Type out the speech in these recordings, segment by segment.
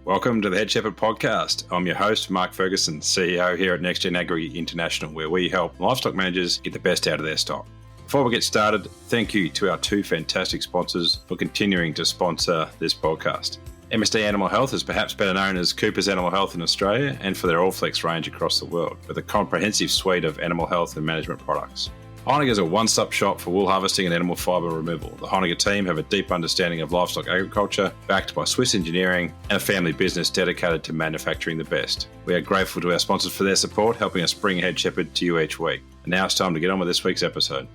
Welcome to the Head Shepherd podcast. I'm your host, Mark Ferguson, CEO here at NextGen Agri International, where we help livestock managers get the best out of their stock. Before we get started, thank you to our two fantastic sponsors for continuing to sponsor this podcast. MSD Animal Health is perhaps better known as Cooper's Animal Health in Australia and for their Allflex range across the world, with a comprehensive suite of animal health and management products. Honiger is a one-stop shop for wool harvesting and animal fibre removal. The Honiger team have a deep understanding of livestock agriculture, backed by Swiss engineering and a family business dedicated to manufacturing the best. We are grateful to our sponsors for their support, helping us bring Head Shepherd to you each week. And now it's time to get on with this week's episode.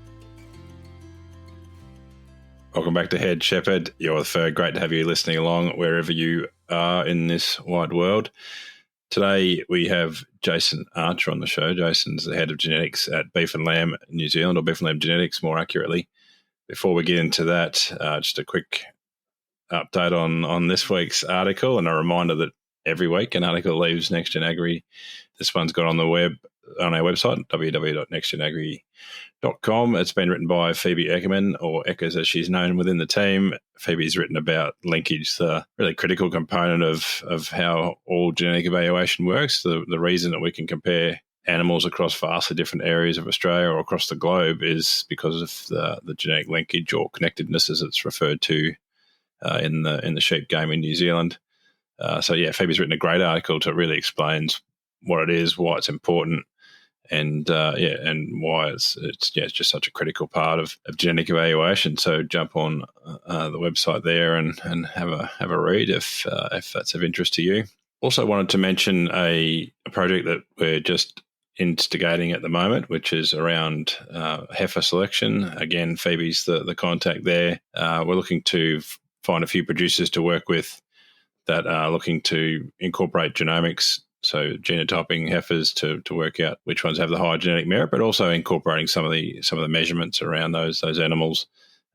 Welcome back to Head Shepherd. You're the Ferg. Great to have you listening along wherever you are in this wide world. Today we have Jason Archer on the show. Jason's the head of genetics at Beef and Lamb New Zealand, or Beef and Lamb Genetics more accurately. Before we get into that, just a quick update on this week's article and a reminder that every week an article leaves NextGen Agri. This one's got on the web, on our website, www.nextgenagri.com. It's been written by Phoebe Eckerman, or Eckers as she's known within the team. Phoebe's written about linkage, the really critical component of how all genetic evaluation works. The reason that we can compare animals across vastly different areas of Australia or across the globe is because of the genetic linkage or connectedness, as it's referred to in the sheep game in New Zealand. Phoebe's written a great article to really explains what it is, why it's important, and why it's just such a critical part of genetic evaluation. So jump on the website there and have a read if that's of interest to you. Also wanted to mention a project that we're just instigating at the moment, which is around heifer selection. Again, Phoebe's the contact there. We're looking to find a few producers to work with that are looking to incorporate genomics, so genotyping heifers to work out which ones have the higher genetic merit, but also incorporating some of the measurements around those animals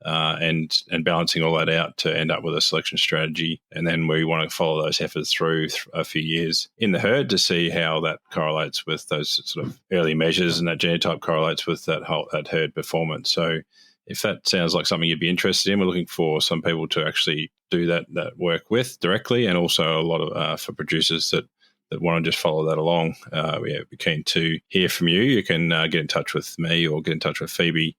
and balancing all that out to end up with a selection strategy. And then we want to follow those heifers through a few years in the herd to see how that correlates with those sort of early measures, and that genotype correlates with that herd performance. So if that sounds like something you'd be interested in, we're looking for some people to actually do that work with directly, and also a lot of for producers that want to just follow that along. We're keen to hear from you. You can get in touch with me or get in touch with Phoebe.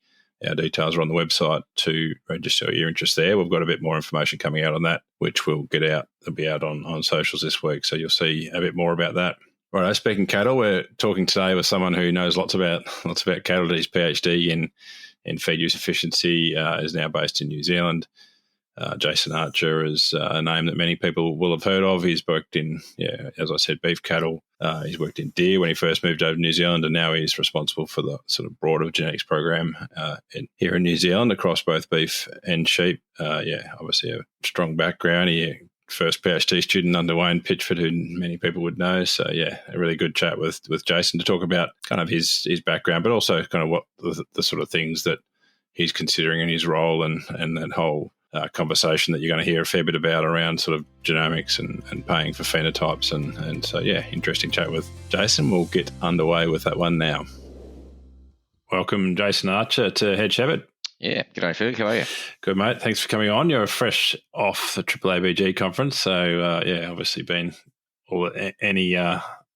Our details are on the website to register your interest there. We've got a bit more information coming out on that, which will get out. It'll be out on socials this week, so you'll see a bit more about that. Right, speaking cattle, we're talking today with someone who knows lots about cattle. His PhD in feed use efficiency is now based in New Zealand. Jason Archer is a name that many people will have heard of. He's worked in, as I said, beef cattle. He's worked in deer when he first moved over to New Zealand, and now he's responsible for the sort of broader genetics program here in New Zealand across both beef and sheep. Obviously a strong background. He first PhD student under Wayne Pitchford, who many people would know. So, a really good chat with Jason to talk about kind of his background, but also kind of what the sort of things that he's considering in his role and that whole conversation that you're going to hear a fair bit about around sort of genomics and paying for phenotypes. And so, interesting chat with Jason. We'll get underway with that one now. Welcome, Jason Archer, to Head Shepherd. Yeah, g'day, Ferg. How are you? Good, mate. Thanks for coming on. You're fresh off the AAABG conference, so obviously been any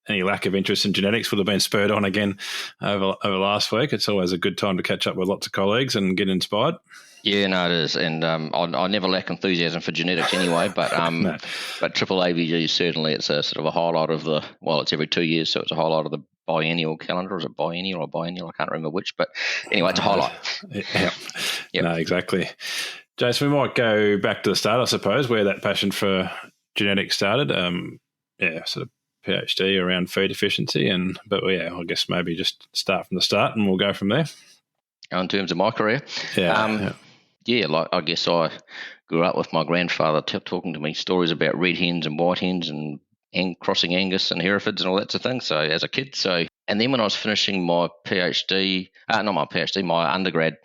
lack of interest in genetics would have been spurred on again over last week. It's always a good time to catch up with lots of colleagues and get inspired. Yeah, no, it is, and I never lack enthusiasm for genetics anyway. But No. but AAABG certainly, it's a sort of a highlight of it's every 2 years, so it's a highlight of the biennial calendar. Is it biennial or biennial? I can't remember which, but anyway, it's a highlight. Yep. No, exactly. Jason, we might go back to the start, I suppose, where that passion for genetics started. Sort of PhD around feed efficiency, I guess maybe just start from the start, and we'll go from there. In terms of my career, I guess I grew up with my grandfather talking to me stories about red hens and white hens and crossing Angus and Herefords and all that sort of thing. So as a kid, and then when I was finishing my PhD, my undergrad,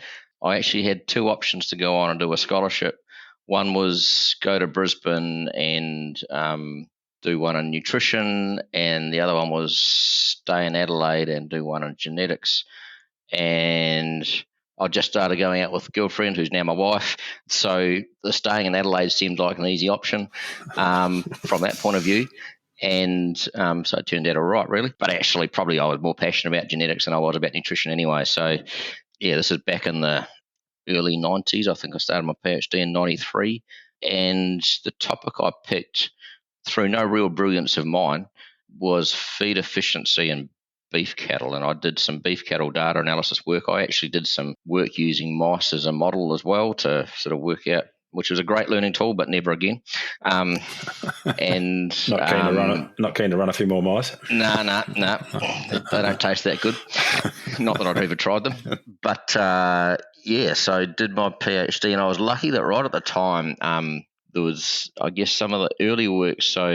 I actually had two options to go on and do a scholarship. One was go to Brisbane and do one in nutrition, and the other one was stay in Adelaide and do one in genetics. And I just started going out with a girlfriend who's now my wife. So the staying in Adelaide seemed like an easy option from that point of view. And so it turned out all right, really. But actually, probably I was more passionate about genetics than I was about nutrition anyway. So, yeah, this is back in the early 90s. I think I started my PhD in 93. And the topic I picked, through no real brilliance of mine, was feed efficiency in beef cattle. And I did some beef cattle data analysis work. I actually did some work using mice as a model as well to sort of work out, which was a great learning tool, but never again. And not keen to run a few more mice. No. They don't taste that good. Not that I'd ever tried them. But so I did my PhD, and I was lucky that right at the time there was, I guess, some of the early work. So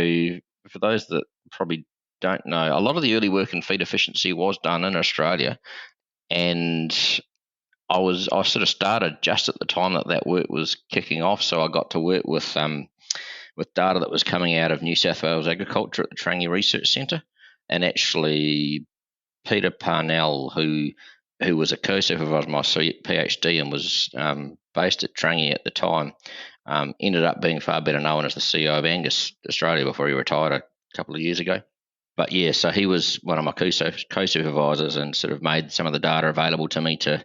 for those that probably don't know, a lot of the early work in feed efficiency was done in Australia, and I sort of started just at the time that work was kicking off. So I got to work with data that was coming out of New South Wales Agriculture at the Trangie Research Centre, and actually Peter Parnell, who was a co-supervisor of my PhD and was based at Trangie at the time, ended up being far better known as the CEO of Angus Australia before he retired a couple of years ago. But yeah, so he was one of my co-supervisors and sort of made some of the data available to me to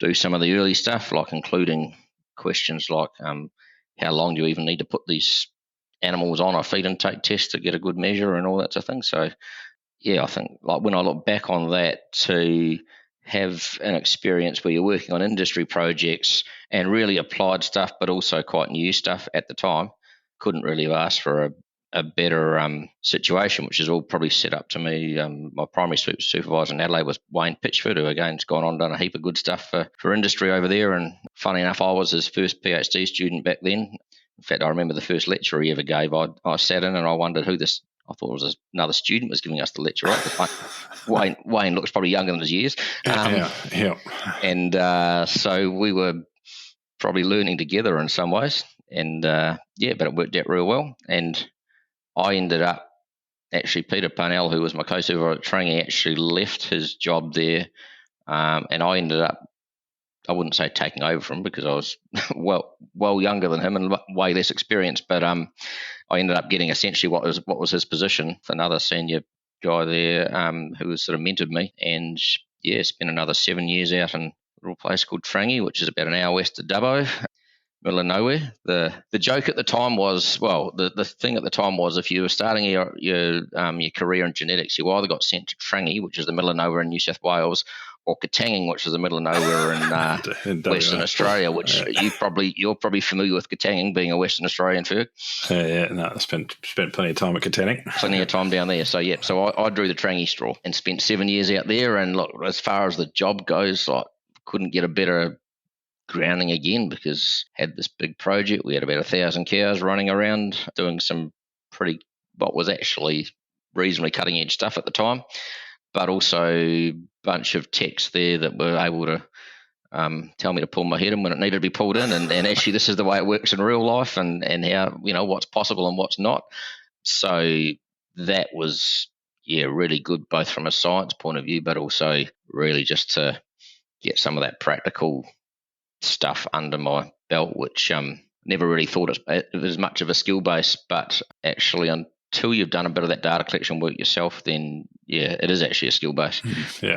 do some of the early stuff, like including questions like how long do you even need to put these animals on a feed intake test to get a good measure and all that sort of thing. So yeah, I think like when I look back on that, to have an experience where you're working on industry projects and really applied stuff, but also quite new stuff at the time, couldn't really have asked for a better situation, which is all probably set up to me. My primary supervisor in Adelaide was Wayne Pitchford, who again has gone on and done a heap of good stuff for industry over there. And funny enough, I was his first PhD student back then. In fact, I remember the first lecture he ever gave. I sat in and I wondered who this. I thought it was another student was giving us the lecture, right? Wayne looks probably younger than his years. Yeah. And so we were probably learning together in some ways. And but it worked out real well. And I ended up, actually, Peter Parnell, who was my co-supervisor at Trangie, actually left his job there. And I ended up, I wouldn't say taking over from him because I was well younger than him and way less experienced, but I ended up getting essentially what was his position, for another senior guy there who was sort of mentored me, and yeah, spent another 7 years out in a little place called Trangie, which is about an hour west of Dubbo, middle of nowhere. The joke at the time was, well, the thing at the time was, if you were starting your career in genetics, you either got sent to Trangie, which is the middle of nowhere in New South Wales, or Katanging, which is the middle of nowhere in Western Australia, which you're probably familiar with Katanging, being a Western Australian, Ferg. I spent plenty of time at Katanging. Plenty of time down there. So yeah, so I drew the Trangie straw and spent 7 years out there. And look, as far as the job goes, I couldn't get a better grounding again, because had this big project. We had about 1,000 cows running around doing some what was actually reasonably cutting edge stuff at the time, but also a bunch of techs there that were able to tell me to pull my head in when it needed to be pulled in, and actually this is the way it works in real life, and how, what's possible and what's not. So that was really good, both from a science point of view, but also really just to get some of that practical stuff under my belt, which never really thought it was much of a skill base, but actually until you've done a bit of that data collection work yourself, then it is actually a skill base.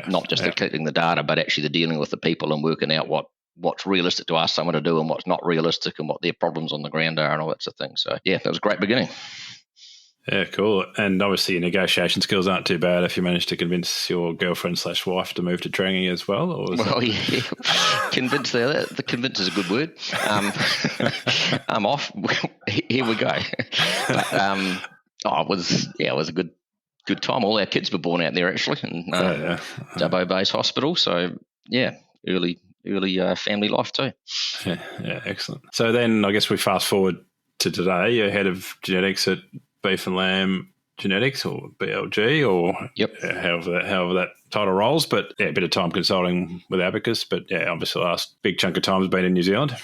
Not just the collecting the data, but actually the dealing with the people and working out what's realistic to ask someone to do and what's not realistic, and what their problems on the ground are and all that sort of thing. So that was a great beginning. Yeah, cool. And obviously your negotiation skills aren't too bad if you manage to convince your girlfriend/wife to move to Trangie as well. Convince there. The convince is a good word. I'm off. Here we go. But, it was a good time. All our kids were born out there actually in Dubbo Base Hospital. So early family life too. Yeah, excellent. So then I guess we fast forward to today. You're head of genetics at Beef and Lamb Genetics, or BLG, or however that title rolls. But a bit of time consulting with Abacus. But obviously the last big chunk of time has been in New Zealand.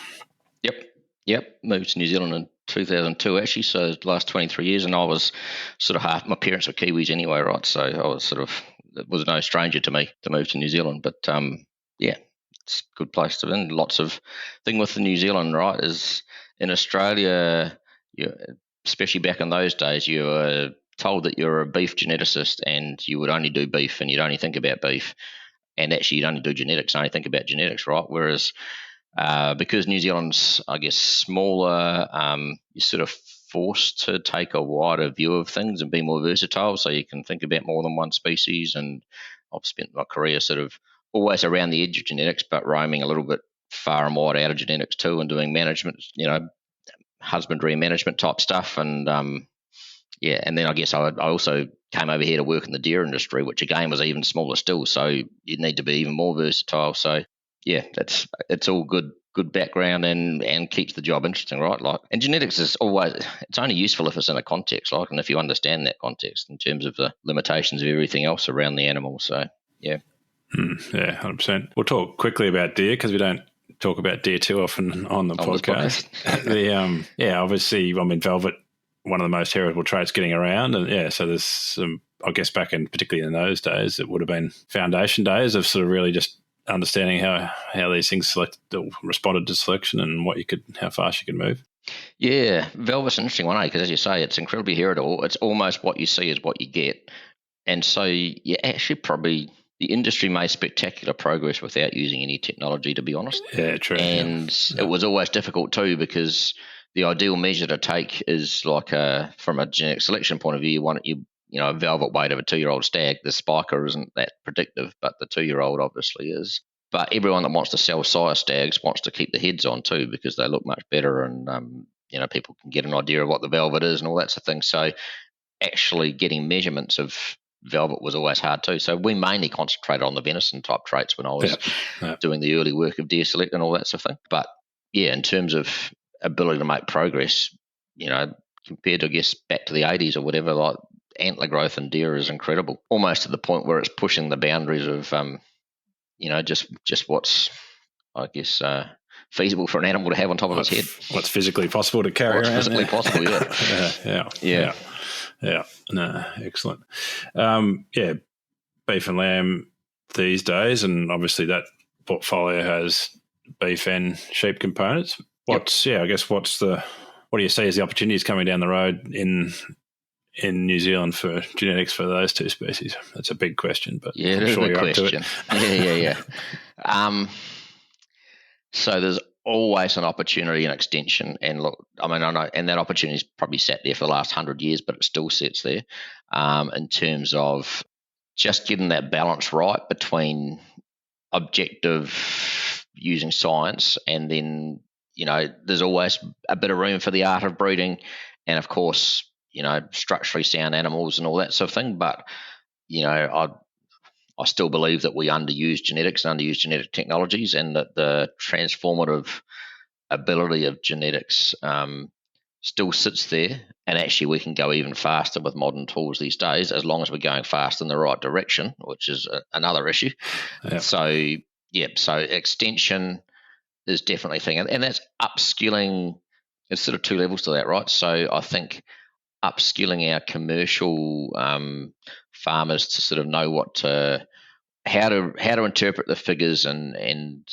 Yep. Moved to New Zealand in 2002 actually. So the last 23 years, and I was sort of half. My parents were Kiwis anyway, right? So I was it was no stranger to me to move to New Zealand. But it's a good place to be in. Lots of thing with the New Zealand, right, is in Australia, especially back in those days, you were told that you're a beef geneticist and you would only do beef and you'd only think about beef. And actually, you'd only do genetics, only think about genetics, right? Whereas because New Zealand's, I guess, smaller, you're sort of forced to take a wider view of things and be more versatile, so you can think about more than one species. And I've spent my career sort of always around the edge of genetics, but roaming a little bit far and wide out of genetics too, and doing management, husbandry and management type stuff. And and then I guess I also came over here to work in the deer industry, which again was even smaller still. So you need to be even more versatile. So it's all good background and keeps the job interesting, right? And genetics is always, it's only useful if it's in a context, and if you understand that context in terms of the limitations of everything else around the animal. So yeah. 100%. We'll talk quickly about deer because we don't talk about deer too often on the podcast. Obviously, velvet, one of the most heritable traits getting around. And so there's some, I guess back in, particularly in those days, it would have been foundation days of sort of really just understanding how these things responded to selection and how fast you could move. Yeah, velvet's an interesting one, because as you say, it's incredibly heritable. It's almost what you see is what you get. And so you actually probably, the industry made spectacular progress without using any technology, to be honest. Yeah, true. And it was always difficult too, because the ideal measure to take is from a genetic selection point of view, a velvet weight of a 2-year-old stag. The spiker isn't that predictive, but the 2-year-old obviously is. But everyone that wants to sell sire stags wants to keep the heads on too, because they look much better, and people can get an idea of what the velvet is and all that sort of thing. So actually getting measurements of velvet was always hard too. So we mainly concentrated on the venison type traits when I was doing the early work of deer select and all that sort of thing. But in terms of ability to make progress, compared to, I guess, back to the 80s or whatever, antler growth in deer is incredible, almost to the point where it's pushing the boundaries of, just what's, I guess, feasible for an animal to have on top of its head. What's physically possible to carry around. Physically possible, Yeah. No, excellent. Beef and lamb these days, and obviously that portfolio has beef and sheep components. What do you see as the opportunities coming down the road in New Zealand for genetics for those two species? That's a big question, but yeah, I'm sure you're question. Up to it. Yeah. So there's always an opportunity in extension, and look, I know, and that opportunity's probably sat there for the last 100 years, but it still sits there, in terms of just getting that balance right between objective using science, and then there's always a bit of room for the art of breeding, and of course structurally sound animals and all that sort of thing. But I still believe that we underuse genetics and underuse genetic technologies, and that the transformative ability of genetics still sits there. And actually, we can go even faster with modern tools these days, as long as we're going fast in the right direction, which is another issue. Yeah. So extension is definitely a thing. And that's upskilling. There's sort of two levels to that, right? So I think upskilling our commercial farmers to sort of know how to interpret the figures and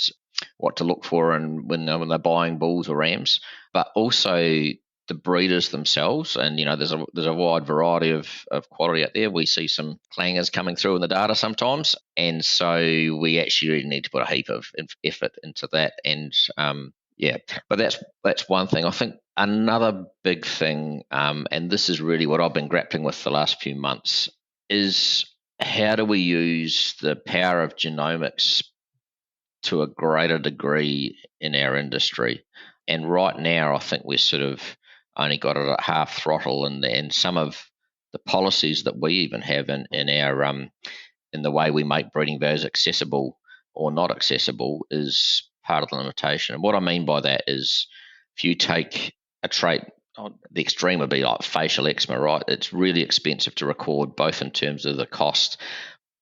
what to look for, and when they're buying bulls or rams, but also the breeders themselves. And there's a wide variety of quality out there. We see some clangers coming through in the data sometimes, and so we actually really need to put a heap of effort into that. And but that's one thing. I think another big thing, and this is really what I've been grappling with the last few months, is how do we use the power of genomics to a greater degree in our industry? And right now, I think we're sort of only got it at half throttle, and some of the policies that we even have in our in the way we make breeding values accessible or not accessible is part of the limitation. And what I mean by that is, if you take a trait, the extreme would be like facial eczema, right? It's really expensive to record, both in terms of the cost,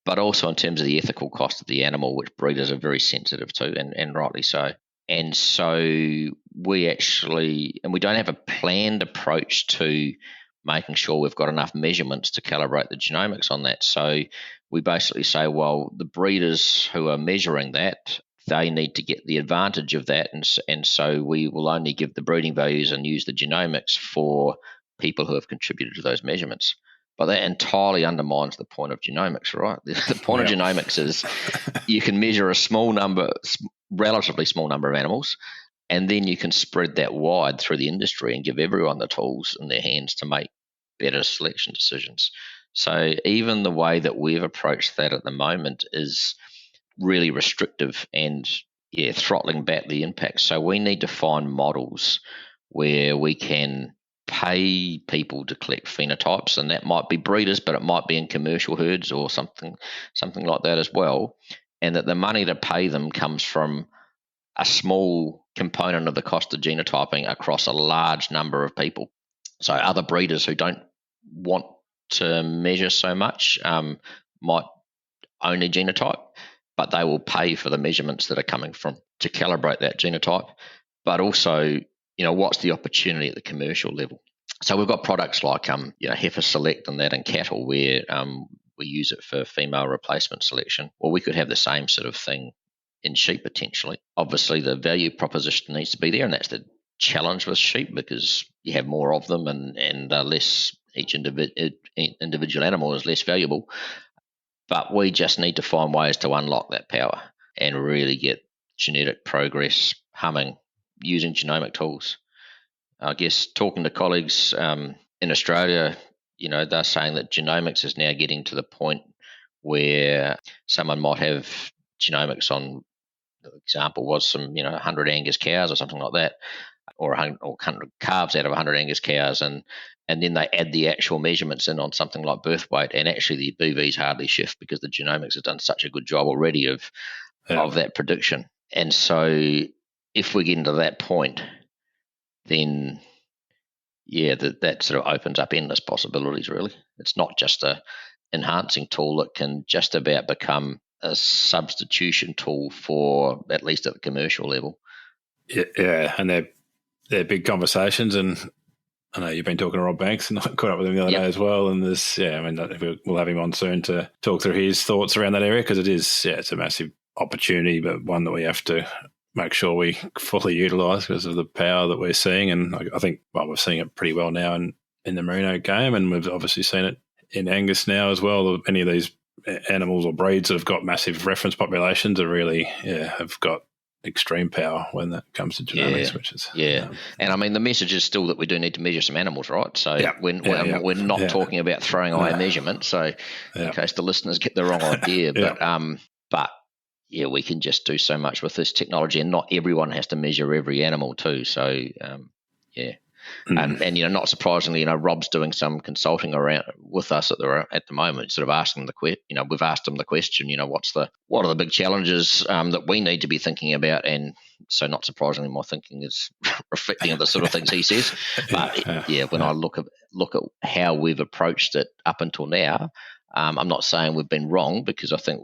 but also in terms of the ethical cost of the animal, which breeders are very sensitive to, and rightly so. And so we don't have a planned approach to making sure we've got enough measurements to calibrate the genomics on that. So we basically say, well, the breeders who are measuring that they need to get the advantage of that, and so we will only give the breeding values and use the genomics for people who have contributed to those measurements. But that entirely undermines the point of genomics, right? The point of genomics is you can measure a relatively small number of animals, and then you can spread that wide through the industry and give everyone the tools in their hands to make better selection decisions. So even the way that we've approached that at the moment is really restrictive and throttling back the impact. So we need to find models where we can pay people to collect phenotypes, and that might be breeders, but it might be in commercial herds or something like that as well, and that the money to pay them comes from a small component of the cost of genotyping across a large number of people. So other breeders who don't want to measure so much might only genotype, but they will pay for the measurements that are coming from to calibrate that genotype. But also, what's the opportunity at the commercial level? So we've got products like Heifer Select and that in cattle where we use it for female replacement selection. Well, we could have the same sort of thing in sheep potentially. Obviously, the value proposition needs to be there, and that's the challenge with sheep because you have more of them and less. Each individual animal is less valuable. But we just need to find ways to unlock that power and really get genetic progress humming using genomic tools. I guess talking to colleagues in Australia, they're saying that genomics is now getting to the point where someone might have genomics on, the example was some, 100 Angus cows or something like that, or 100 calves out of 100 Angus cows, and then they add the actual measurements in on something like birth weight, and actually the BVs hardly shift because the genomics has done such a good job already of that prediction. And so if we get into that point, then that sort of opens up endless possibilities, really. It's not just a enhancing tool. It can just about become a substitution tool for, at least at the commercial level. Yeah, and they're big conversations, and I know you've been talking to Rob Banks, and I caught up with him the other day as well. And we'll have him on soon to talk through his thoughts around that area because it's a massive opportunity, but one that we have to make sure we fully utilise because of the power that we're seeing. And I think we're seeing it pretty well now in the merino game, and we've obviously seen it in Angus now as well. Any of these animals or breeds that have got massive reference populations are really have got extreme power when that comes to genomics, which is and I mean the message is still that we do need to measure some animals, right? So we're not talking about throwing away measurement. So in case the listeners get the wrong idea, but we can just do so much with this technology, and not everyone has to measure every animal too. So and not surprisingly, Rob's doing some consulting around with us at the moment, sort of asking we've asked him the question, what are the big challenges that we need to be thinking about, and so not surprisingly, my thinking is reflecting the sort of things he says. But when I look at how we've approached it up until now, I'm not saying we've been wrong, because I think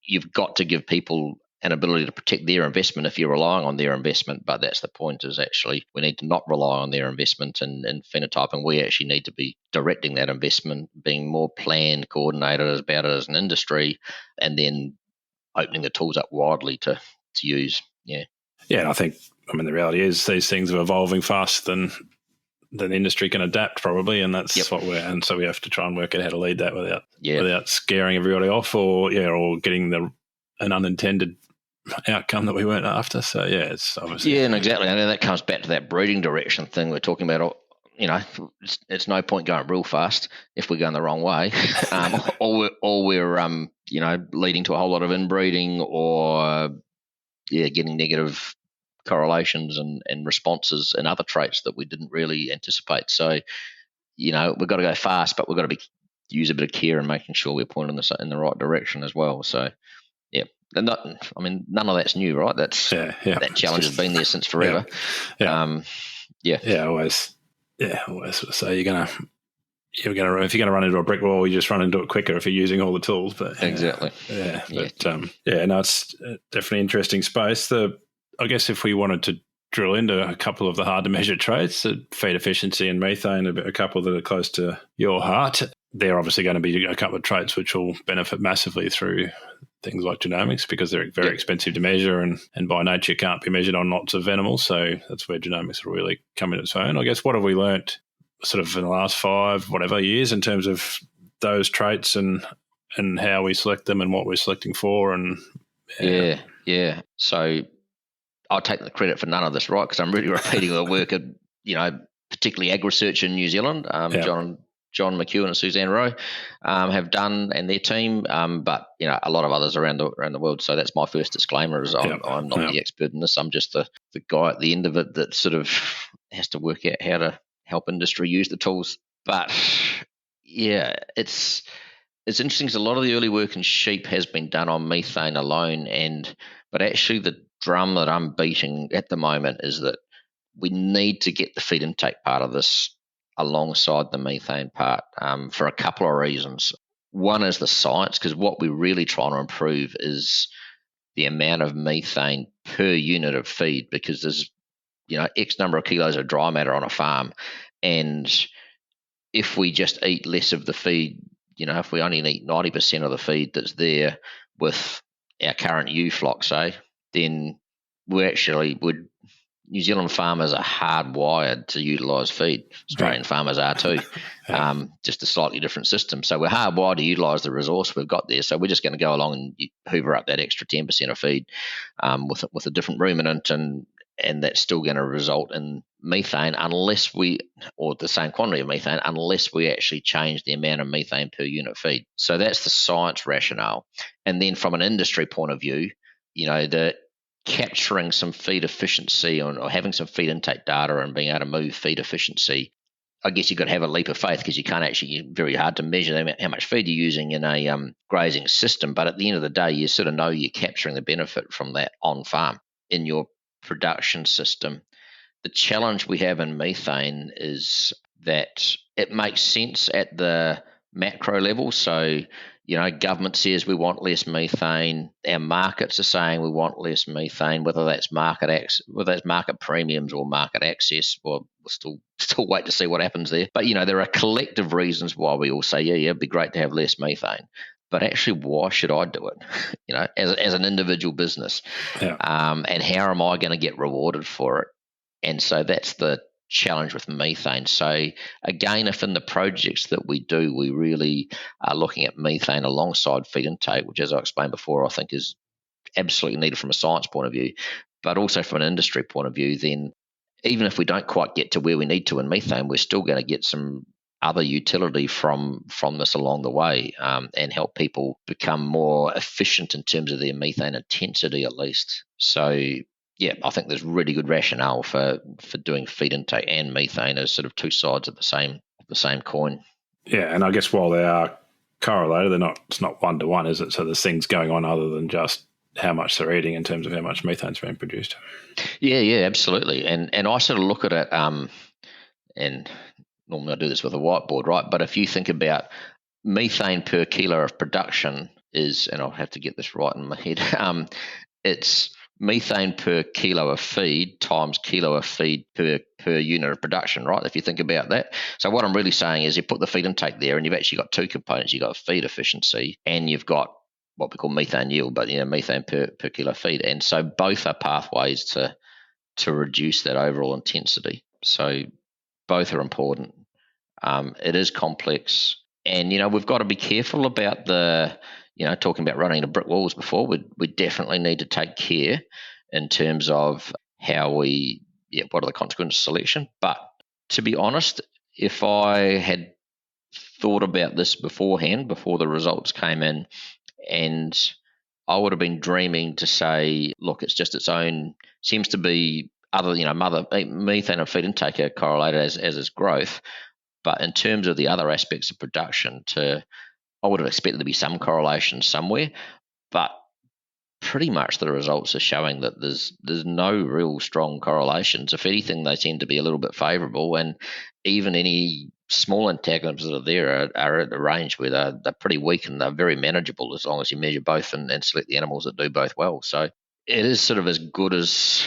you've got to give people an ability to protect their investment if you're relying on their investment. But that's the point, is actually we need to not rely on their investment in phenotyping. We actually need to be directing that investment, being more planned, coordinated about it as an industry, and then opening the tools up widely to use. Yeah, and I think, the reality is these things are evolving faster than the industry can adapt, probably, and that's what and so we have to try and work out how to lead that without scaring everybody off or getting an unintended outcome that we weren't after. So it's obviously and exactly, and then that comes back to that breeding direction thing we're talking about. It's no point going real fast if we're going the wrong way, or we're leading to a whole lot of inbreeding, or getting negative correlations and responses and other traits that we didn't really anticipate. So we've got to go fast, but we've got to use a bit of care in making sure we're pointing this in the right direction as well. So none of that's new, right? That's that challenge has been there since forever. Always sort of say if you're gonna run into a brick wall, you just run into it quicker if you're using all the tools. But exactly, it's definitely interesting space. I guess if we wanted to drill into a couple of the hard to measure traits, feed efficiency and methane, a couple that are close to your heart, they're obviously going to be a couple of traits which will benefit massively through things like genomics, because they're very expensive to measure and by nature can't be measured on lots of animals. So that's where genomics will really come in its own. I guess, what have we learnt sort of in the last 5 years in terms of those traits and how we select them and what we're selecting for? And yeah. So I'll take the credit for none of this, right? Because I'm really repeating the work of, particularly AgResearch in New Zealand. John McEwen and Suzanne Rowe have done, and their team, but a lot of others around the world. So that's my first disclaimer: is I'm not the expert in this. I'm just the guy at the end of it that sort of has to work out how to help industry use the tools. But yeah, it's interesting because a lot of the early work in sheep has been done on methane alone, but actually the drum that I'm beating at the moment is that we need to get the feed intake part of this alongside the methane part for a couple of reasons. One is the science, because what we're really trying to improve is the amount of methane per unit of feed, because there's X number of kilos of dry matter on a farm, and if we just eat less of the feed, if we only eat 90% of the feed that's there with our current ewe flock, say, then New Zealand farmers are hardwired to utilise feed. Australian farmers are too, just a slightly different system. So we're hardwired to utilise the resource we've got there. So we're just going to go along and hoover up that extra 10% of feed with a different ruminant, and that's still going to result in methane or the same quantity of methane, unless we actually change the amount of methane per unit feed. So that's the science rationale. And then from an industry point of view, the capturing some feed efficiency or having some feed intake data and being able to move feed efficiency, I guess you've got to have a leap of faith, because you can't actually, very hard to measure how much feed you're using in a grazing system. But at the end of the day, you sort of know you're capturing the benefit from that on farm in your production system. The challenge we have in methane is that it makes sense at the macro level. So, government says we want less methane. Our markets are saying we want less methane, whether that's market premiums or market access. Well, we'll still wait to see what happens there. But, there are collective reasons why we all say, it'd be great to have less methane. But actually, why should I do it? As an individual business, and how am I going to get rewarded for it? And so that's the challenge with methane. So again, if in the projects that we do, we really are looking at methane alongside feed intake, which, as I explained before, I think is absolutely needed from a science point of view, but also from an industry point of view, then even if we don't quite get to where we need to in methane, we're still going to get some other utility from this along the way, and help people become more efficient in terms of their methane intensity, at least. So yeah, I think there's really good rationale for doing feed intake and methane as sort of two sides of the same coin. Yeah, and I guess while they are correlated, it's not one-to-one, is it? So there's things going on other than just how much they're eating in terms of how much methane's being produced. Yeah, absolutely. And I sort of look at it, and normally I do this with a whiteboard, right? But if you think about methane per kilo of production is, and I'll have to get this right in my head, it's methane per kilo of feed times kilo of feed per unit of production, right? If you think about that. So what I'm really saying is you put the feed intake there and you've actually got two components. You've got feed efficiency and you've got what we call methane yield, but methane per kilo feed. And so both are pathways to reduce that overall intensity. So both are important. It is complex. And, we've got to be careful about talking about running into brick walls before. We definitely need to take care in terms of how what are the consequences of selection. But to be honest, if I had thought about this beforehand, before the results came in, and I would have been dreaming to say, look, it's just its own, seems to be other, methane and feed intake are correlated as is growth. But in terms of the other aspects of production, I would have expected to be some correlation somewhere, but pretty much the results are showing that there's no real strong correlations. If anything, they tend to be a little bit favourable, and even any small antagonisms that are there are at the range where they're pretty weak and they're very manageable as long as you measure both and select the animals that do both well. So it is sort of as good as,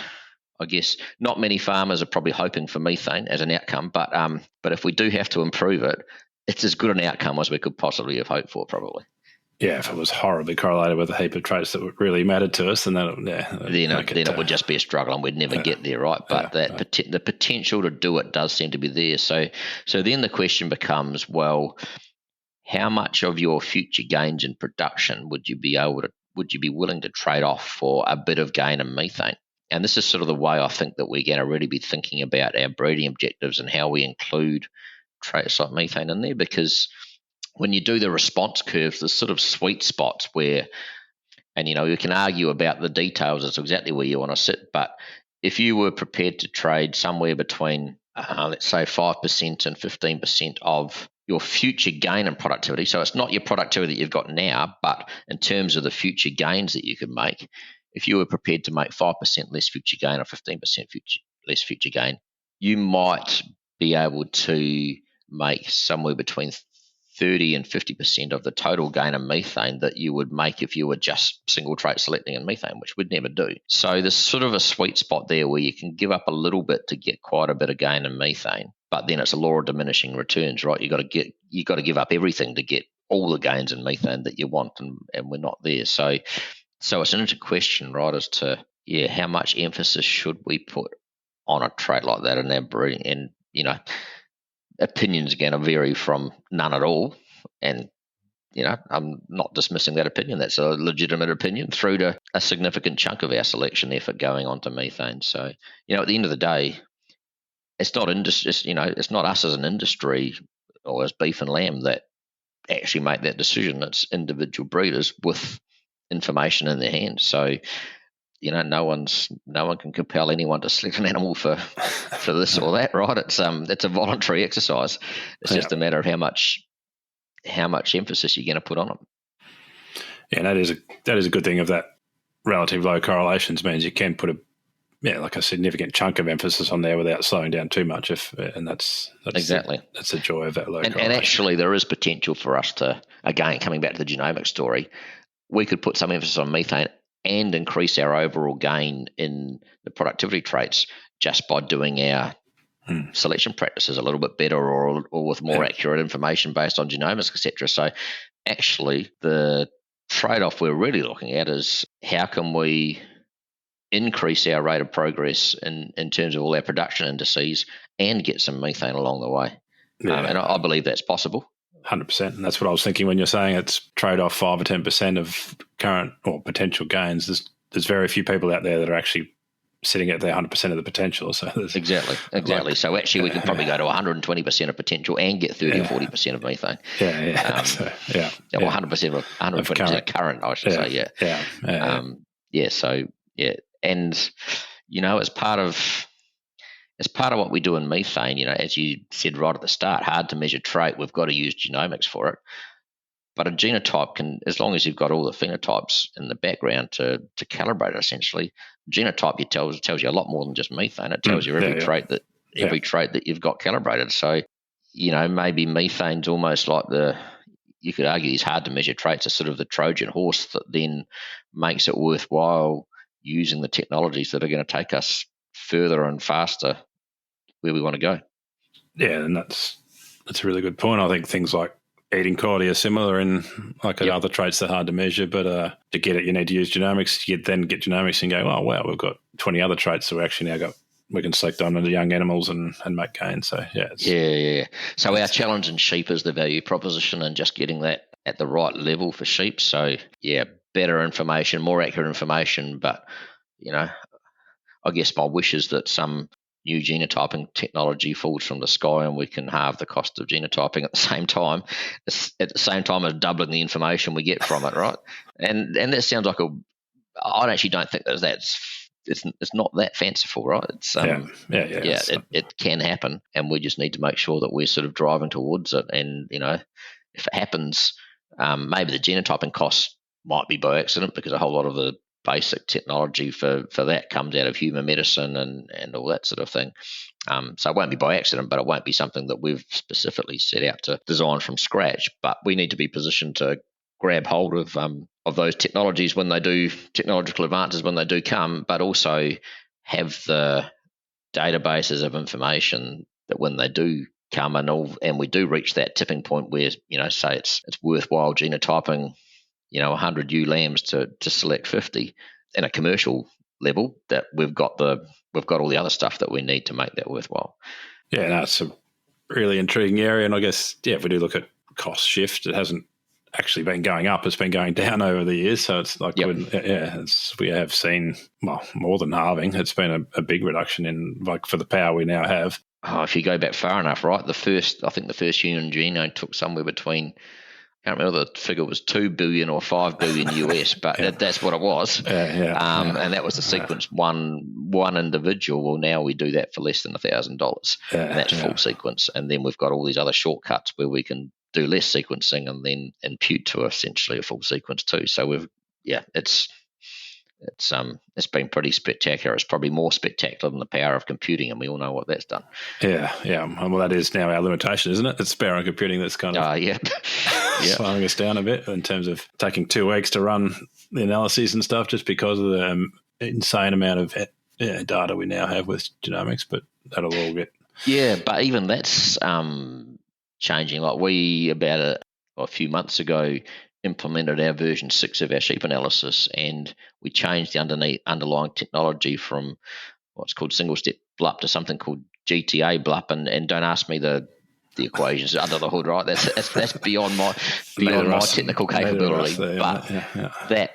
I guess, not many farmers are probably hoping for methane as an outcome, but if we do have to improve it, it's as good an outcome as we could possibly have hoped for, probably. if it was horribly correlated with a heap of traits that really mattered to us, then it would just be a struggle and we'd never get there, right? But the potential to do it does seem to be there. So then the question becomes, well, how much of your future gains in production would you be willing to trade off for a bit of gain in methane? And this is sort of the way I think that we're going to really be thinking about our breeding objectives and how we include traits like methane in there, because when you do the response curves, there's sort of sweet spots where, and you can argue about the details as to exactly where you want to sit, but if you were prepared to trade somewhere between, let's say 5% and 15% of your future gain in productivity, so it's not your productivity that you've got now, but in terms of the future gains that you could make, if you were prepared to make 5% less future gain or 15% less future gain, you might be able to make somewhere between 30 and 50% of the total gain in methane that you would make if you were just single trait selecting in methane, which we'd never do. So there's sort of a sweet spot there where you can give up a little bit to get quite a bit of gain in methane, but then it's a law of diminishing returns, right? You got to give up everything to get all the gains in methane that you want, and we're not there. So it's an interesting question, right, as to how much emphasis should we put on a trait like that in our breeding? And opinions are going to vary from none at all, and I'm not dismissing that opinion. That's a legitimate opinion, through to a significant chunk of our selection effort going on to methane. So at the end of the day, it's not it's not us as an industry or as beef and lamb that actually make that decision. It's individual breeders with information in their hands. So no one can compel anyone to select an animal for this or that, right? It's a voluntary exercise. It's just a matter of how much emphasis you're going to put on it. Yeah, and that is a good thing of that relative low correlations, means you can put a significant chunk of emphasis on there without slowing down too much. That's exactly that's the joy of that low correlation. And actually, there is potential for us to, again, coming back to the genomic story, we could put some emphasis on methane and increase our overall gain in the productivity traits just by doing our selection practices a little bit better, or with more accurate information based on genomics, etc. So actually, the trade-off we're really looking at is how can we increase our rate of progress in terms of all our production indices and get some methane along the way. And I believe that's possible. 100%. And that's what I was thinking when you're saying it's trade off 5 or 10% of current or potential gains. There's very few people out there that are actually sitting at their 100% of the potential. So exactly. So actually, we can probably go to 120% of potential and get 30 or 40% of methane. Well, 100% of 120% of current, I should say. And as part of what we do in methane, as you said right at the start, hard to measure trait, we've got to use genomics for it. But a genotype can, as long as you've got all the phenotypes in the background to calibrate it, essentially, genotype tells you a lot more than just methane. It tells you every trait that you've got calibrated. So, maybe methane's almost like you could argue these hard to measure traits are sort of the Trojan horse that then makes it worthwhile using the technologies that are going to take us further and faster where we want to go. Yeah, and that's a really good point. I think things like eating quality are similar in other traits that are hard to measure, but to get it, you need to use genomics. You then get genomics and go, oh, wow, we've got 20 other traits that we can select on the young animals and make gains. So, So our challenge in sheep is the value proposition and just getting that at the right level for sheep. So, better information, more accurate information, but, I guess my wish is that some new genotyping technology falls from the sky and we can halve the cost of genotyping at the same time as doubling the information we get from it, right? And that sounds like I actually don't think it's not that fanciful, right? It's it can happen, and we just need to make sure that we're sort of driving towards it. And if it happens, maybe the genotyping costs might be by accident, because a whole lot of the basic technology for that comes out of human medicine and all that sort of thing. So it won't be by accident, but it won't be something that we've specifically set out to design from scratch. But we need to be positioned to grab hold of those technologies when they do, technological advances when they do come, but also have the databases of information that when they do come and we do reach that tipping point where, say it's worthwhile genotyping 100 ewe lambs to select 50 in a commercial level, that we've got all the other stuff that we need to make that worthwhile. Yeah, no, it's a really intriguing area. And I guess, if we do look at cost shift, it hasn't actually been going up. It's been going down over the years. So it's like, we have seen, more than halving. It's been a big reduction in, like, for the power we now have. Oh, if you go back far enough, right? I think the first human genome took somewhere between, I can't remember the figure, was 2 billion or 5 billion US, but that's what it was. And that was the sequence, one individual. Well, now we do that for less than $1,000, and that's full sequence. And then we've got all these other shortcuts where we can do less sequencing and then impute to essentially a full sequence too. So it's been pretty spectacular. It's probably more spectacular than the power of computing, and we all know what that's done. Yeah. Well, that is now our limitation, isn't it? It's power of computing that's kind of slowing us down a bit in terms of taking 2 weeks to run the analyses and stuff, just because of the insane amount of data we now have with genomics. But that'll all get but even that's changing. Like, we about a few months ago implemented our version 6 of our sheep analysis, and we changed the underlying technology from what's called single-step BLUP to something called GTA BLUP, and don't ask me the equations under the hood, right? That's beyond my technical capability. That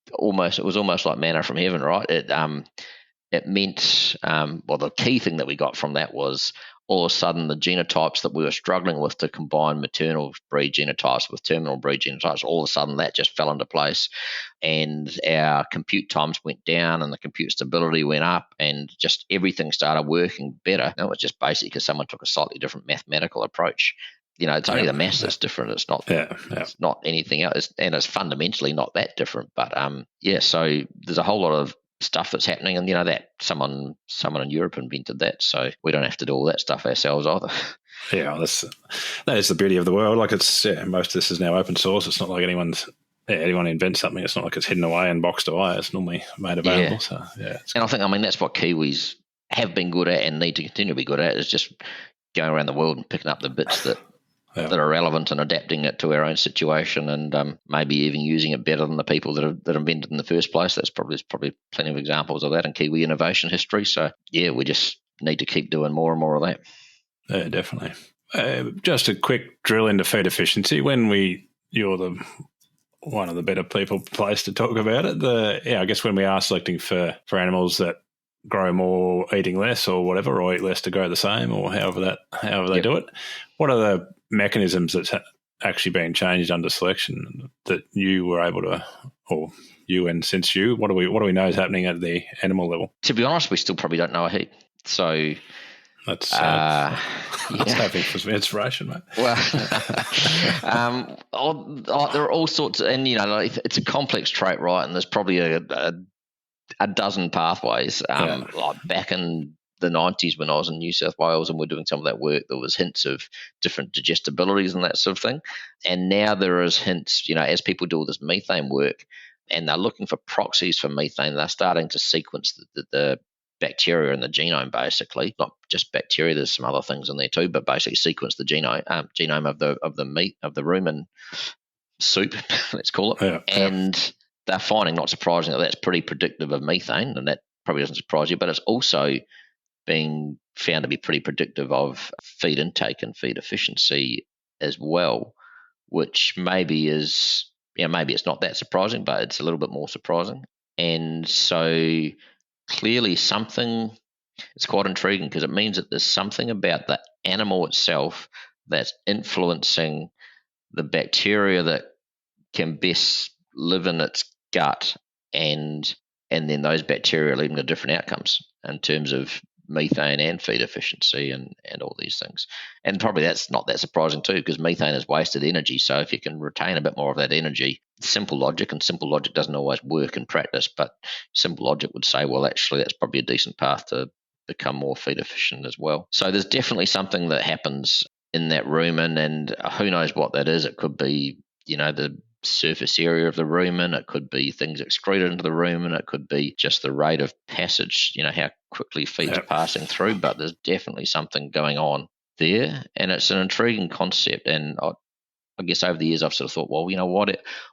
it was almost like manna from heaven, right? It meant the key thing that we got from that was, all of a sudden, the genotypes that we were struggling with to combine maternal breed genotypes with terminal breed genotypes, all of a sudden that just fell into place, and our compute times went down and the compute stability went up, and just everything started working better. And it was just basically because someone took a slightly different mathematical approach. It's only the maths that's different. It's not it's not anything else, and it's fundamentally not that different. But so there's a whole lot of stuff that's happening, and that someone in Europe invented that, so we don't have to do all that stuff ourselves either. That is the beauty of the world. Like, it's most of this is now open source. It's not like anyone invents something. It's not like it's hidden away and boxed away. It's normally made available. So and I think that's what Kiwis have been good at and need to continue to be good at, is just going around the world and picking up the bits that are relevant and adapting it to our own situation, and maybe even using it better than the people that invented it in the first place. There's probably plenty of examples of that in Kiwi innovation history. So we just need to keep doing more and more of that. Yeah, definitely. Just a quick drill into feed efficiency. You're one of the better people placed to talk about it. I guess when we are selecting for animals that grow more eating less or whatever, or eat less to grow the same, or however they do it, what are the mechanisms that's actually been changed under selection that you were able to, or you and since you, what do we know is happening at the animal level? To be honest, we still probably don't know a heap. So that's I was hoping for some inspiration, mate. Well, there are all sorts of, and it's a complex trait, right? And there's probably a dozen pathways. Like back in the 90s when I was in New South Wales and we're doing some of that work, there was hints of different digestibilities and that sort of thing. And now there is hints, as people do all this methane work and they're looking for proxies for methane, they're starting to sequence the bacteria in the genome, basically. Not just bacteria, there's some other things in there too, but basically sequence the genome of the meat, of the rumen soup, let's call it. And they're finding, not surprisingly, that's pretty predictive of methane, and that probably doesn't surprise you, but it's also being found to be pretty predictive of feed intake and feed efficiency as well, which maybe is, maybe it's not that surprising, but it's a little bit more surprising. And so clearly it's quite intriguing, because it means that there's something about the animal itself that's influencing the bacteria that can best live in its gut, and then those bacteria are leading to different outcomes in terms of methane and feed efficiency and all these things. And probably that's not that surprising too, because methane is wasted energy. So if you can retain a bit more of that energy, simple logic doesn't always work in practice, but simple logic would say, well, actually that's probably a decent path to become more feed efficient as well. So there's definitely something that happens in that rumen, and who knows what that is. It could be, the surface area of the rumen, it could be things excreted into the rumen, it could be just the rate of passage, how quickly feed's passing through, but there's definitely something going on there, and it's an intriguing concept. And I I guess over the years I've sort of thought, well,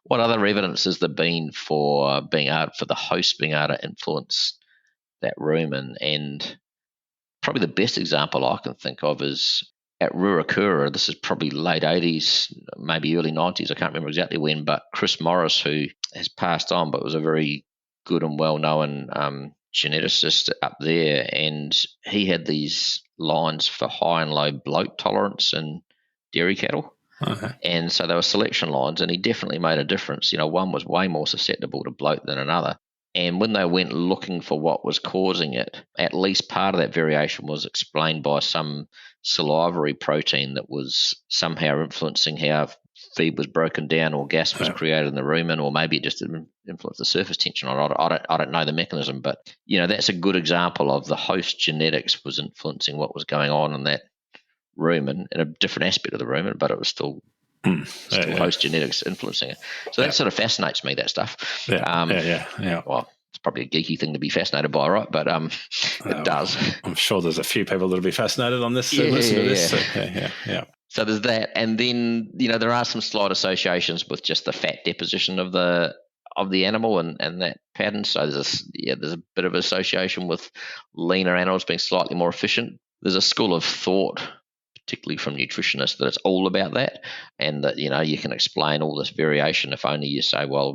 what other evidence has there been for the host being able to influence that rumen? And probably the best example I can think of is at Ruakura. This is probably late 80s, maybe early 90s. I can't remember exactly when, but Chris Morris, who has passed on but was a very good and well-known geneticist up there, and he had these lines for high and low bloat tolerance in dairy cattle. Okay. And so they were selection lines, and he definitely made a difference. One was way more susceptible to bloat than another. And when they went looking for what was causing it, at least part of that variation was explained by some salivary protein that was somehow influencing how feed was broken down or gas was created in the rumen, or maybe it just influenced the surface tension. I don't know the mechanism, but that's a good example of the host genetics was influencing what was going on in that rumen, in a different aspect of the rumen, but it was still host genetics influencing it. So that sort of fascinates me, that stuff. Well, it's probably a geeky thing to be fascinated by, right? But it does. I'm sure there's a few people that'll be fascinated on this. Listen to this. So there's that, and then there are some slight associations with just the fat deposition of the animal and that pattern. So there's a bit of association with leaner animals being slightly more efficient. There's a school of thought, particularly from nutritionists, that it's all about that, and that you can explain all this variation if only you say, well,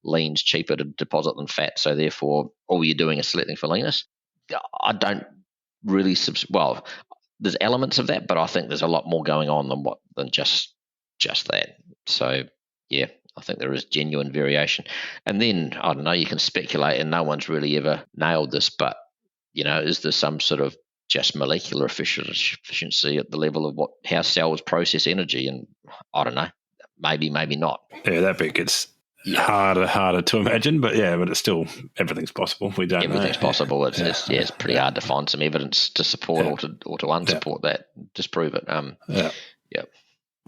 lean's cheaper to deposit than fat, so therefore all you're doing is selecting for leanness. I don't really there's elements of that, but I think there's a lot more going on than just that. So I think there is genuine variation. And then I don't know, you can speculate, and no one's really ever nailed this, but is there some sort of just molecular efficiency at the level of how cells process energy? And I don't know, maybe not. Yeah, that bit gets harder to imagine, but it's still, everything's possible. We don't know. Everything's possible. It's pretty hard to find some evidence to support or to unsupport that, disprove it. What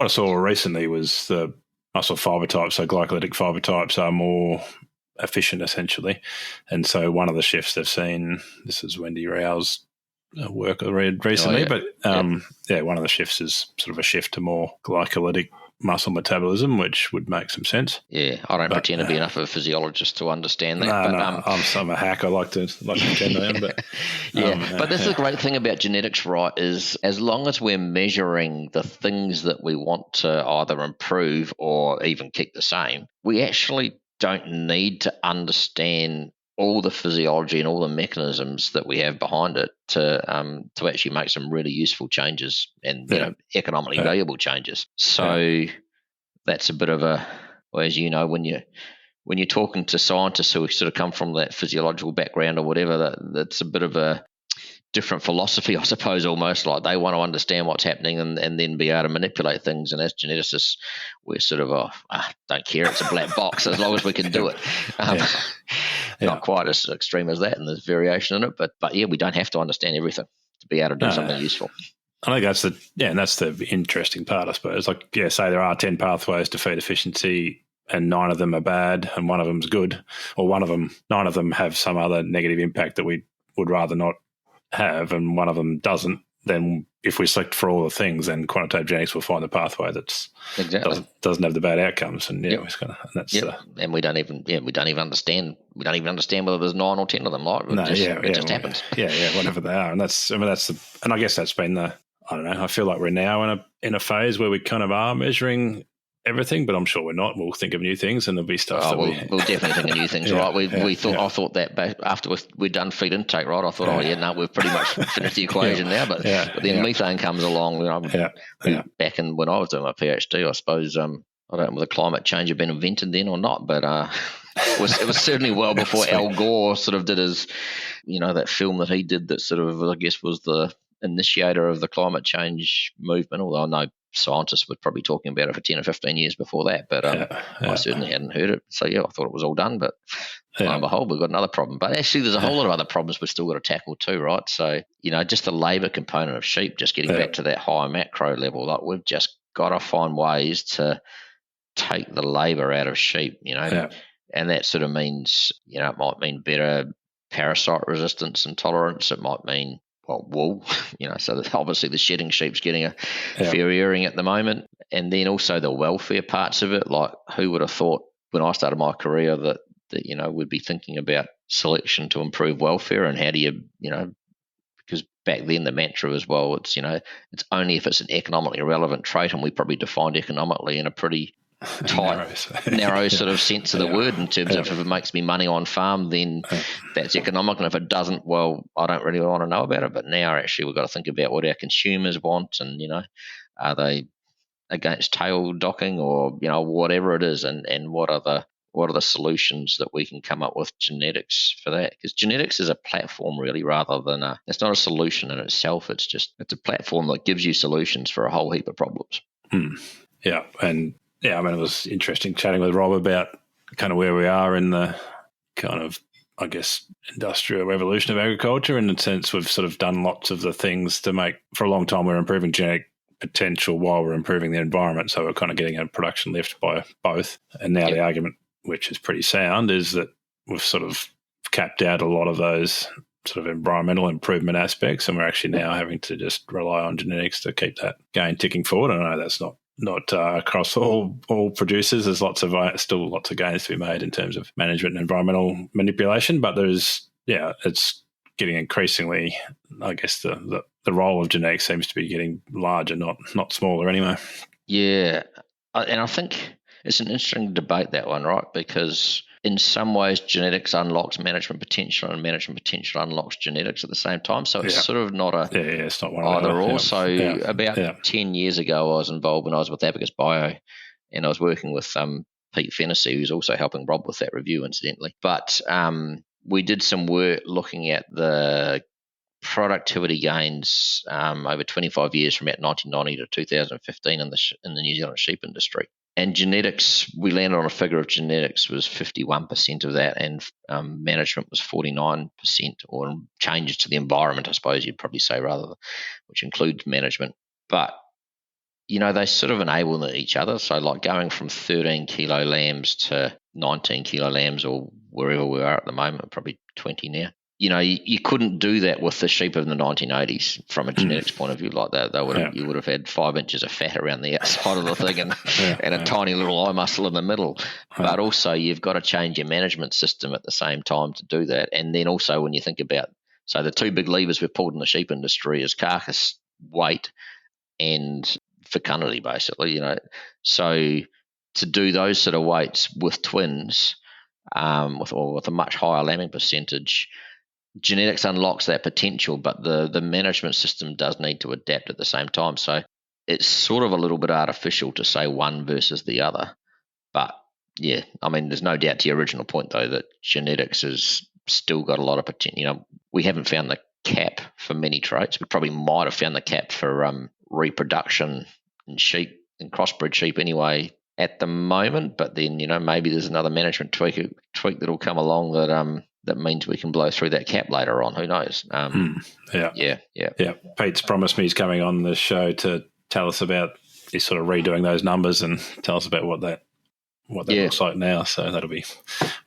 I saw recently was the muscle fiber types, so glycolytic fiber types are more efficient essentially. And so one of the shifts they've seen, this is Wendy Rao's work I read recently, but one of the shifts is sort of a shift to more glycolytic muscle metabolism, which would make some sense. Yeah, I don't pretend to be enough of a physiologist to understand that. I'm a hack. I like to pretend I am. But but that's the great thing about genetics, right? Is as long as we're measuring the things that we want to either improve or even keep the same, we actually don't need to understand all the physiology and all the mechanisms that we have behind it to actually make some really useful changes and economically valuable changes. So that's a bit of as when you're talking to scientists who sort of come from that physiological background or whatever, that's a bit of a different philosophy, I suppose, almost. Like they want to understand what's happening and then be able to manipulate things. And as geneticists, we're sort of, don't care, it's a black box as long as we can do it. Not quite as extreme as that, and there's variation in it. But we don't have to understand everything to be able to do something useful. I think that's the interesting part, I suppose. Like, say there are 10 pathways to feed efficiency and 9 of them are bad and 1 of them's good, or 9 of them have some other negative impact that we would rather not have, and 1 of them doesn't. Then if we select for all the things, then quantitative genetics will find the pathway that's doesn't have the bad outcomes, and and we don't even understand whether there's 9 or 10 of them. Like it just happens. Whatever they are, and I guess that's been I don't know. I feel like we're now in a phase where we kind of are measuring everything, but I'm sure we're not. We'll think of new things, and there'll be stuff. We'll definitely think of new things, right? I thought that back after we'd done feed intake, right? I thought, we've pretty much finished the equation now. But then methane comes along. Back in when I was doing my PhD, I suppose I don't know whether climate change had been invented then or not, but it was certainly well before Al Gore sort of did his, that film that he did that sort of, I guess, was the initiator of the climate change movement. Although I know scientists were probably talking about it for 10 or 15 years before that, but I certainly hadn't heard it. So I thought it was all done, but lo and behold, we've got another problem. But actually there's a whole lot of other problems we've still got to tackle too, right? So, just the labour component of sheep, just getting back to that high macro level, like we've just got to find ways to take the labour out of sheep, and that sort of means, it might mean better parasite resistance and tolerance. It might mean wool, so that obviously the shedding sheep's getting a fair airing at the moment. And then also the welfare parts of it, like who would have thought when I started my career that we'd be thinking about selection to improve welfare, and how do you, because back then the mantra as well, it's, it's only if it's an economically relevant trait, and we probably defined economically in a pretty tight, narrow sort of sense of the word, in terms of if it makes me money on farm, then that's economic, and if it doesn't, well, I don't really want to know about it. But now actually we've got to think about what our consumers want, and are they against tail docking, or whatever it is, and what are the solutions that we can come up with genetics for that? Because genetics is a platform really, rather than it's not a solution in itself. It's a platform that gives you solutions for a whole heap of problems. Yeah, and yeah, I mean, it was interesting chatting with Rob about kind of where we are in the kind of, I guess, industrial revolution of agriculture, in the sense we've sort of done lots of the things to make, for a long time we're improving genetic potential while we're improving the environment, so we're kind of getting a production lift by both. And now the argument, which is pretty sound, is that we've sort of capped out a lot of those sort of environmental improvement aspects, and we're actually now having to just rely on genetics to keep that gain ticking forward. I know that's not across all producers. There's still lots of gains to be made in terms of management and environmental manipulation, but it's getting increasingly, I guess, the role of genetics seems to be getting larger, not smaller anyway. Yeah, and I think it's an interesting debate, that one, right? Because in some ways genetics unlocks management potential, and management potential unlocks genetics at the same time. So it's sort of not it's not one either or. Yeah. So about 10 years ago I was involved when I was with Abacus Bio, and I was working with Pete Fennessy, who's also helping Rob with that review, incidentally. But we did some work looking at the productivity gains over 25 years from about 1990 to 2015 in the New Zealand sheep industry. And genetics, we landed on a figure of genetics was 51% of that, and management was 49%, or changes to the environment, I suppose you'd probably say, which includes management. But, they sort of enable each other. So like going from 13 kilo lambs to 19 kilo lambs, or wherever we are at the moment, probably 20 now. You couldn't do that with the sheep of the 1980s from a genetics point of view. Like that, you would have had 5 inches of fat around the outside of the thing, and a tiny little eye muscle in the middle. But also, you've got to change your management system at the same time to do that. And then also, when you think about, so the two big levers we've pulled in the sheep industry is carcass weight and fecundity, basically. So to do those sort of weights with twins, with a much higher lambing percentage, genetics unlocks that potential, but the management system does need to adapt at the same time. So it's sort of a little bit artificial to say one versus the other. But yeah, I mean, there's no doubt to your original point, though, that genetics has still got a lot of potential. We haven't found the cap for many traits. We probably might have found the cap for reproduction in sheep and crossbred sheep anyway at the moment. But then, maybe there's another management tweak that'll come along that means we can blow through that cap later on. Who knows? Yeah. Pete's promised me he's coming on the show to tell us about, he's sort of redoing those numbers and tell us about what that looks like now. So that'll be,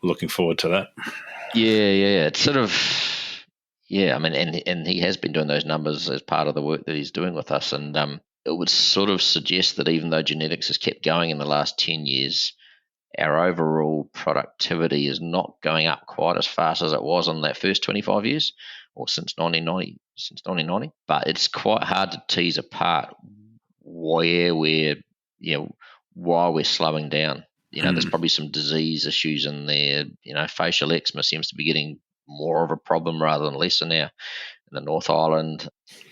looking forward to that. Yeah. It's sort of, I mean, and he has been doing those numbers as part of the work that he's doing with us. And it would sort of suggest that even though genetics has kept going in the last 10 years, our overall productivity is not going up quite as fast as it was in that first 25 years, or since 1990. But it's quite hard to tease apart where why we're slowing down. There's probably some disease issues in there. Facial eczema seems to be getting more of a problem rather than less in the North Island.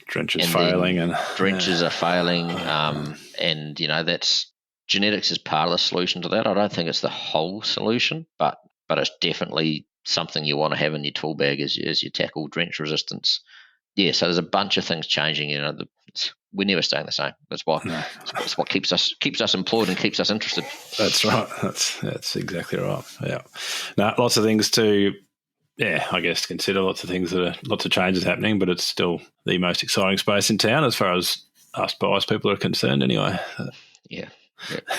Drenches are failing, and that's. Genetics is part of the solution to that. I don't think it's the whole solution, but it's definitely something you want to have in your tool bag as you tackle drench resistance. Yeah, so there's a bunch of things changing. We're never staying the same. That's what keeps us employed and keeps us interested. That's right. That's exactly right. Yeah. Now, lots of things to, I guess, consider. Lots of changes happening, but it's still the most exciting space in town as far as us biased people are concerned. Anyway. Yeah.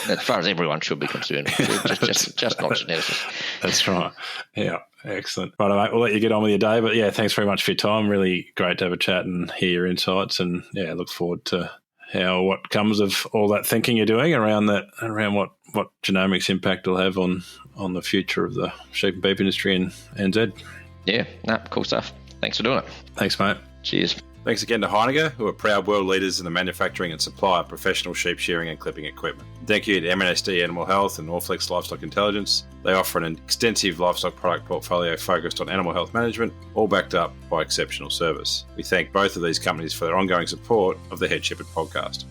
As far as everyone should be concerned, just not geneticists. That's right. Yeah, excellent. Right, mate, we'll let you get on with your day. But yeah, thanks very much for your time. Really great to have a chat and hear your insights. And yeah, look forward to what comes of all that thinking you're doing around what genomics impact will have on the future of the sheep and beef industry in NZ. Yeah, cool stuff. Thanks for doing it. Thanks, mate. Cheers. Thanks again to Heineken, who are proud world leaders in the manufacturing and supply of professional sheep shearing and clipping equipment. Thank you to MNSD Animal Health and Allflex Livestock Intelligence. They offer an extensive livestock product portfolio focused on animal health management, all backed up by exceptional service. We thank both of these companies for their ongoing support of the Head Shepherd podcast.